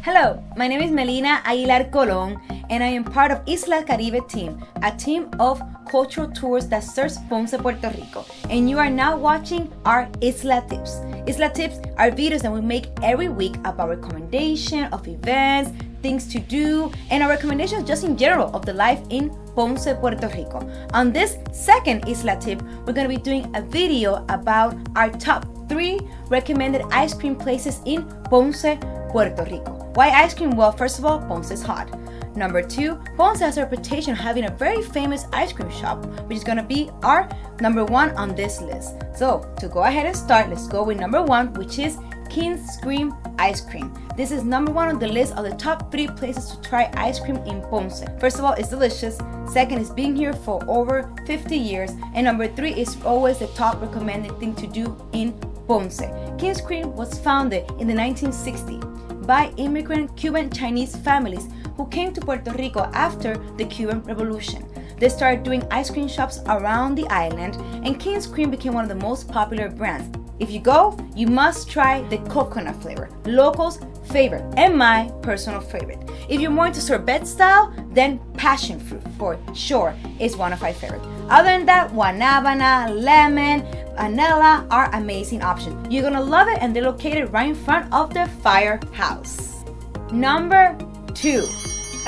Hello, my name is Melina Aguilar Colon, and I am part of Isla Caribe team, a team of cultural tours that serves Ponce, Puerto Rico. And you are now watching our IslaTips. IslaTips are videos that we make every week about recommendation of events, things to do, and our recommendations just in general of the life in Ponce, Puerto Rico. On this second Isla Tip, we're going to be doing a video about our top 3 recommended ice cream places in Ponce, Puerto Rico. Why ice cream? Well, first of all, Ponce is hot. Number 2, Ponce has a reputation of having a very famous ice cream shop, which is going to be our number 1 on this list. So to go ahead and start, let's go with number 1, which is Kingscream ice cream. This is number 1 on the list of the top 3 places to try ice cream in Ponce. First of all, it's delicious. Second, it's been here for over 50 years. And number 3 is always the top recommended thing to do in Ponce. Kingscream was founded in the 1960s by immigrant Cuban Chinese families who came to Puerto Rico after the Cuban Revolution. They started doing ice cream shops around the island, and Kingscream became one of the most popular brands. If you go, you must try the coconut flavor, locals' favorite, and my personal favorite. If you're more into sorbet style, then passion fruit for sure is one of my favorites. Other than that, guanabana, lemon, vanilla are amazing options. You're gonna love it, and they're located right in front of the firehouse. Number 2.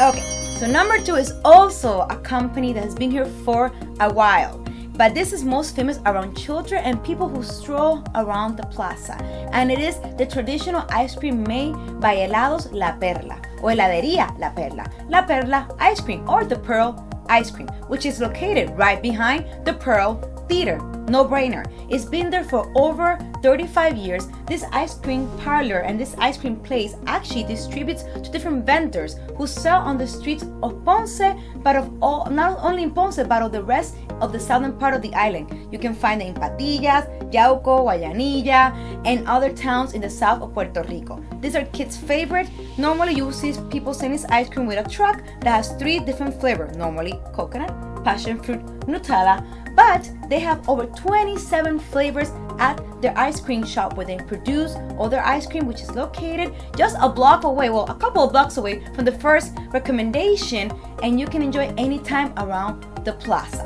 Okay, so number 2 is also a company that has been here for a while. But this is most famous around children and people who stroll around the plaza. And it is the traditional ice cream made by Helados La Perla, or Heladería La Perla. La Perla ice cream, or the Pearl ice cream, which is located right behind the Pearl Theater. No brainer. It's been there for over 35 years. This ice cream parlor and this ice cream place actually distributes to different vendors who sell on the streets of Ponce, but of all, not only in Ponce, but of the rest of the southern part of the island. You can find it in Patillas, Yauco, Guayanilla, and other towns in the south of Puerto Rico. These are kids' favorite. Normally you will see people selling this ice cream with a truck that has 3 different flavors, normally coconut, passion fruit, Nutella, but they have over 27 flavors at their ice cream shop where they produce all their ice cream, which is located just a block away, well, a couple of blocks away from the first recommendation, and you can enjoy anytime around the plaza.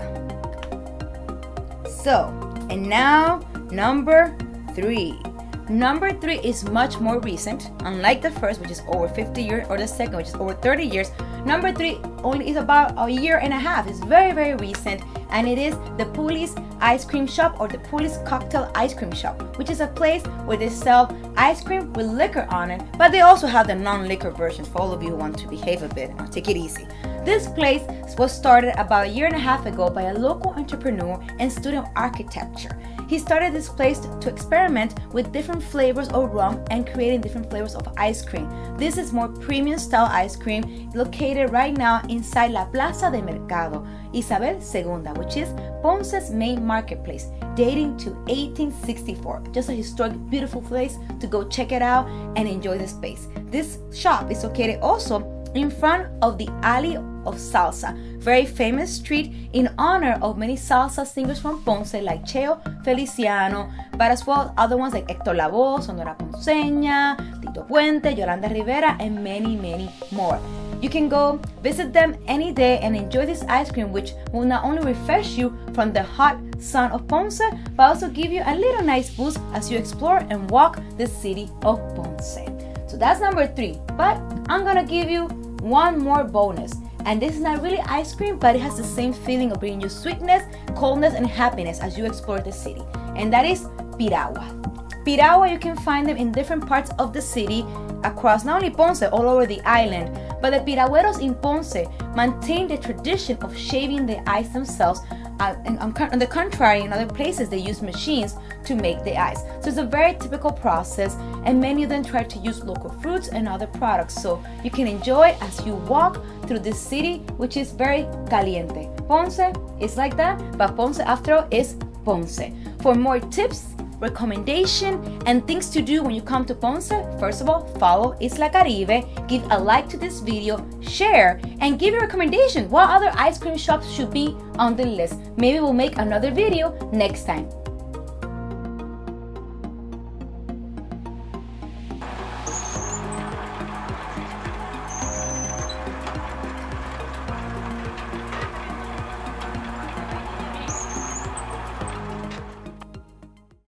So, and now number 3. Number 3 is much more recent, unlike the first, which is over 50 years, or the second, which is over 30 years. Number 3 only is about a year and a half. It's very, very recent, and it is the Puli's Ice Cream Shop, or the Puli's Cocktail Ice Cream Shop, which is a place where they sell ice cream with liquor on it, but they also have the non-liquor versions for all of you who want to behave a bit and take it easy. This place was started about a year and a half ago by a local entrepreneur and student of architecture. He started this place to experiment with different flavors of rum and creating different flavors of ice cream. This is more premium style ice cream located right now inside La Plaza de Mercado Isabel II, which is Ponce's main marketplace, dating to 1864. Just a historic, beautiful place to go check it out and enjoy the space. This shop is located also in front of the Alley of Salsa, very famous street in honor of many salsa singers from Ponce like Cheo Feliciano, but as well other ones like Héctor Lavoe, Sonora Ponceña, Tito Puente, Yolanda Rivera, and many, many more. You can go visit them any day and enjoy this ice cream, which will not only refresh you from the hot sun of Ponce, but also give you a little nice boost as you explore and walk the city of Ponce. So that's number 3, but I'm gonna give you one more bonus. And this is not really ice cream, but it has the same feeling of bringing you sweetness, coldness, and happiness as you explore the city. And that is piragua. Piragua, you can find them in different parts of the city across not only Ponce, all over the island. But the piragüeros in Ponce maintain the tradition of shaving the ice themselves. On the contrary, in other places they use machines to make the ice. So it's a very typical process, and many of them try to use local fruits and other products, so you can enjoy as you walk through this city, which is very caliente. Ponce is like that, but Ponce after all is Ponce. For more tips, recommendation, and things to do when you come to Ponce, first of all, follow Isla Caribe, give a like to this video, share, and give your recommendation what other ice cream shops should be on the list. Maybe we'll make another video next time.